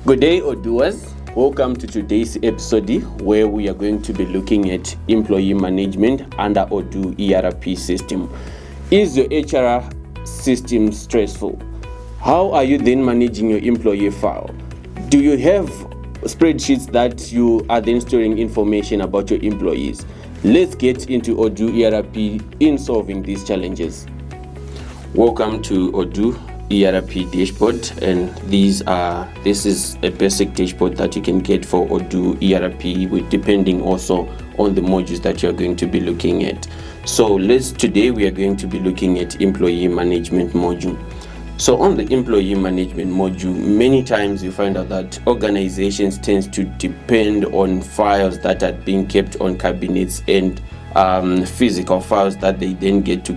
Good day, Odooers. Welcome to today's episode where we are going to be looking at employee management under Odoo ERP system. Is your HR system stressful? How are you then managing your employee file? Do you have spreadsheets that you are then storing information about your employees? Let's get into Odoo ERP in solving these challenges. Welcome to Odoo ERP dashboard, and this is a basic dashboard that you can get for Odoo ERP depending also on the modules that you're going to be looking at. So today we are going to be looking at employee management module. So on the employee management module, many times you find out that organizations tend to depend on files that are being kept on cabinets and physical files that they then get to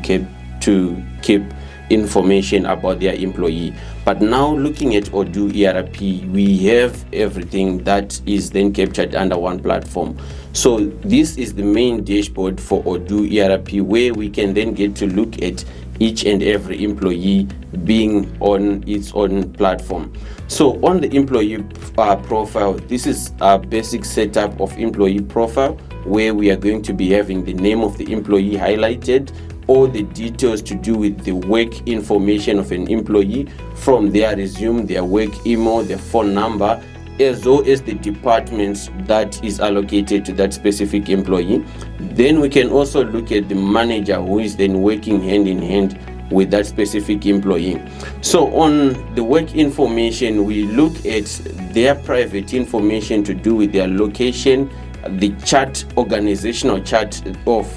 keep information about their employee. But now looking at Odoo ERP, we have everything that is then captured under one platform. So this is the main dashboard for Odoo ERP, where we can then get to look at each and every employee being on its own platform. So on the employee profile, this is a basic setup of employee profile, where we are going to be having the name of the employee highlighted, all the details to do with the work information of an employee, from their resume, their work email, their phone number, as well as the departments that is allocated to that specific employee. Then we can also look at the manager, who is then working hand in hand with that specific employee. So on the work information, we look at their private information to do with their location, the chart, organizational chart of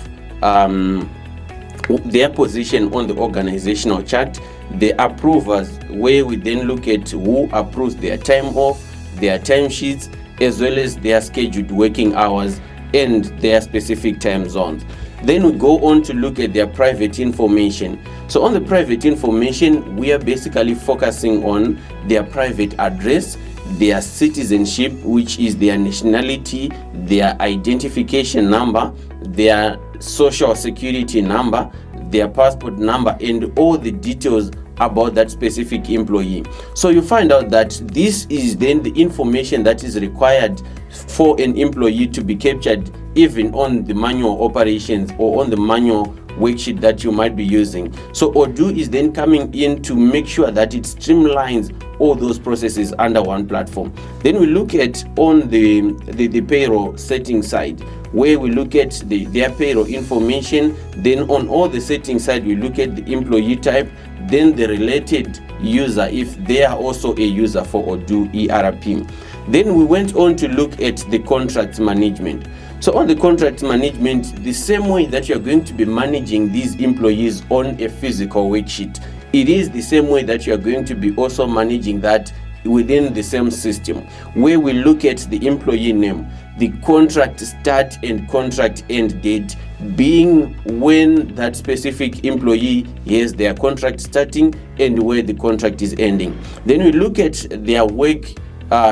their position on the organizational chart, the approvers, where we then look at who approves their time off, their timesheets, as well as their scheduled working hours and their specific time zones. Then we go on to look at their private information. So on the private information, we are basically focusing on their private address, their citizenship, which is their nationality, their identification number, their social security number, their passport number, and all the details about that specific employee. So you find out that this is then the information that is required for an employee to be captured even on the manual operations or on the manual worksheet that you might be using. So Odoo is then coming in to make sure that it streamlines all those processes under one platform. Then we look at on the payroll setting side, where we look at their payroll information. Then on all the setting side, we look at the employee type, then the related user, if they are also a user for Odoo ERP. Then we went on to look at the contracts management. So on the contract management, the same way that you're going to be managing these employees on a physical worksheet, it is the same way that you're going to be also managing that within the same system, where we look at the employee name, the contract start and contract end date being when that specific employee has their contract starting and where the contract is ending. Then we look at their work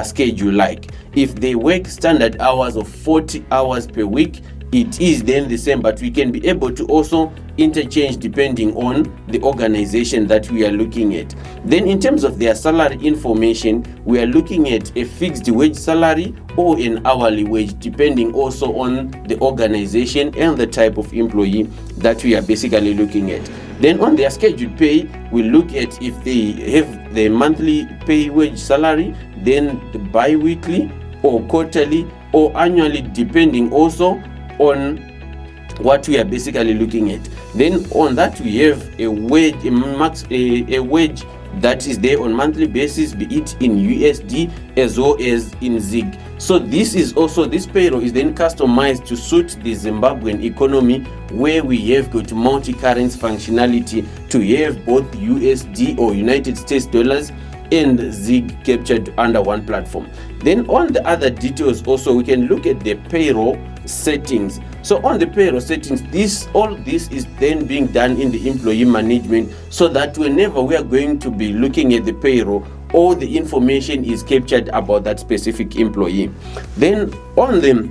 schedule, like if they work standard hours of 40 hours per week, it is then the same, but we can be able to also interchange depending on the organization that we are looking at. Then in terms of their salary information, we are looking at a fixed wage salary or an hourly wage, depending also on the organization and the type of employee that we are basically looking at. Then on their scheduled pay, we look at if they have the monthly pay wage salary, then the bi-weekly or quarterly or annually, depending also on what we are basically looking at. Then on that, we have a wage, a wage that is there on monthly basis, be it in USD as well as in ZIG. So this payroll is then customized to suit the Zimbabwean economy, where we have got multi-currency functionality to have both USD or United States dollars and ZIG captured under one platform. Then on the other details also, we can look at the payroll settings. So on the payroll settings, all this is then being done in the employee management, so that whenever we are going to be looking at the payroll, all the information is captured about that specific employee. Then on the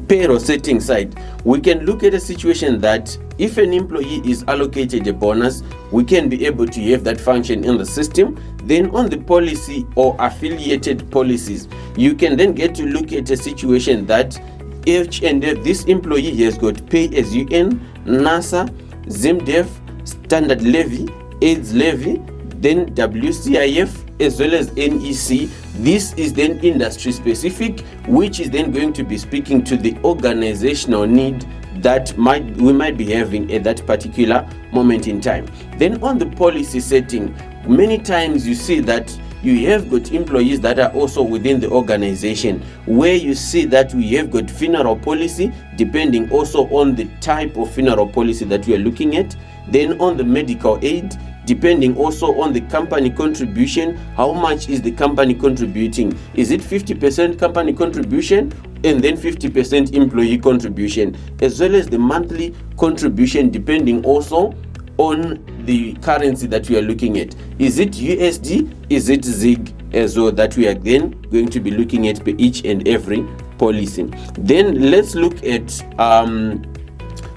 payroll setting side, we can look at a situation that if an employee is allocated a bonus, we can be able to have that function in the system. Then on the policy or affiliated policies, you can then get to look at a situation that each and this employee has got pay as you earn, NASA, ZimDef, standard levy, AIDS levy, then WCIF, as well as NEC. This is then industry specific, which is then going to be speaking to the organizational need that we might be having at that particular moment in time. Then on the policy setting, many times you see that you have got employees that are also within the organization, where you see that we have got funeral policy, depending also on the type of funeral policy that we are looking at. Then on the medical aid, depending also on the company contribution, how much is the company contributing? Is it 50% company contribution and then 50% employee contribution, as well as the monthly contribution, depending also on the currency that we are looking at. Is it USD? Is it ZIG as well, that we are then going to be looking at for each and every policy? Then let's look at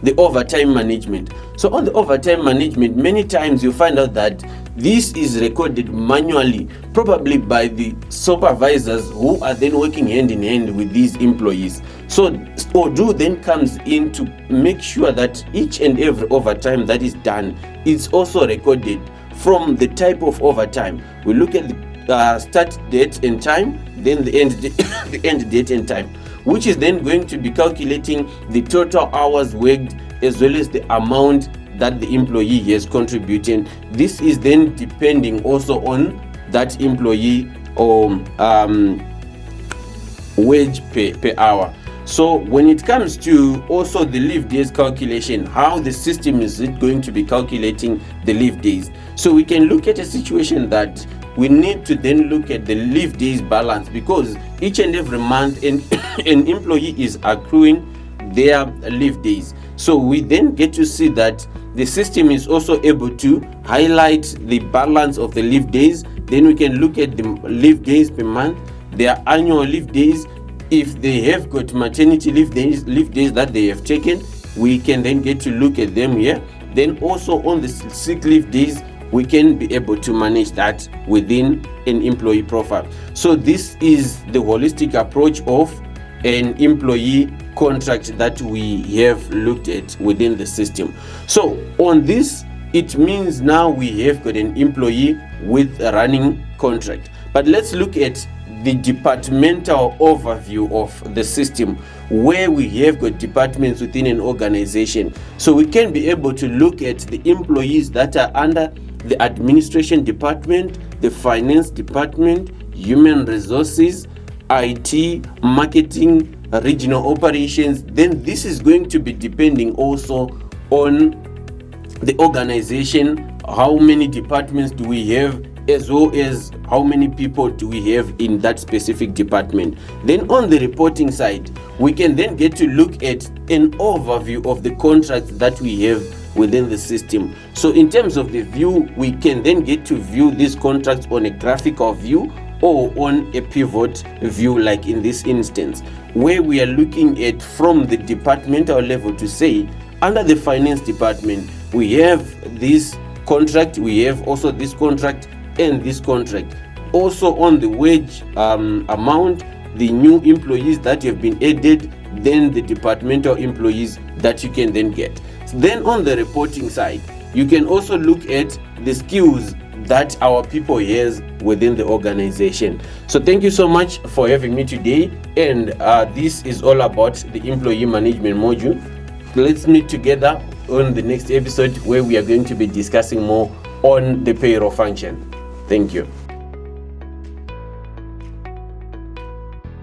the overtime management. So on the overtime management, many times you find out that this is recorded manually, probably by the supervisors who are then working hand in hand with these employees. So Odoo then comes in to make sure that each and every overtime that is done is also recorded from the type of overtime. We look at the start date and time, then the end date and time, which is then going to be calculating the total hours worked as well as the amount that the employee has contributed. This is then depending also on that employee or wage per hour. So when it comes to also the leave days calculation, how the system is it going to be calculating the leave days? So we can look at a situation that we need to then look at the leave days balance, because each and every month an employee is accruing their leave days. So we then get to see that the system is also able to highlight the balance of the leave days. Then we can look at the leave days per month, their annual leave days. If they have got maternity leave days that they have taken, we can then get to look at them here. Then also on the sick leave days, we can be able to manage that within an employee profile. So this is the holistic approach of an employee contract that we have looked at within the system. So on this, it means now we have got an employee with a running contract. But let's look at the departmental overview of the system, where we have got departments within an organization. So we can be able to look at the employees that are under the administration department, the finance department, human resources, IT, marketing, regional operations. Then this is going to be depending also on the organization, how many departments do we have, as well as how many people do we have in that specific department. Then on the reporting side, we can then get to look at an overview of the contracts that we have within the system. So in terms of the view, we can then get to view these contracts on a graphical view or on a pivot view, like in this instance, where we are looking at from the departmental level to say, under the finance department, we have this contract, we have also this contract and this contract. Also on the wage amount, the new employees that have been added, then the departmental employees that you can then get. Then on the reporting side, you can also look at the skills that our people has within the organization. So thank you so much for having me today, and this is all about the employee management module. Let's meet together on the next episode, where we are going to be discussing more on the payroll function. Thank you.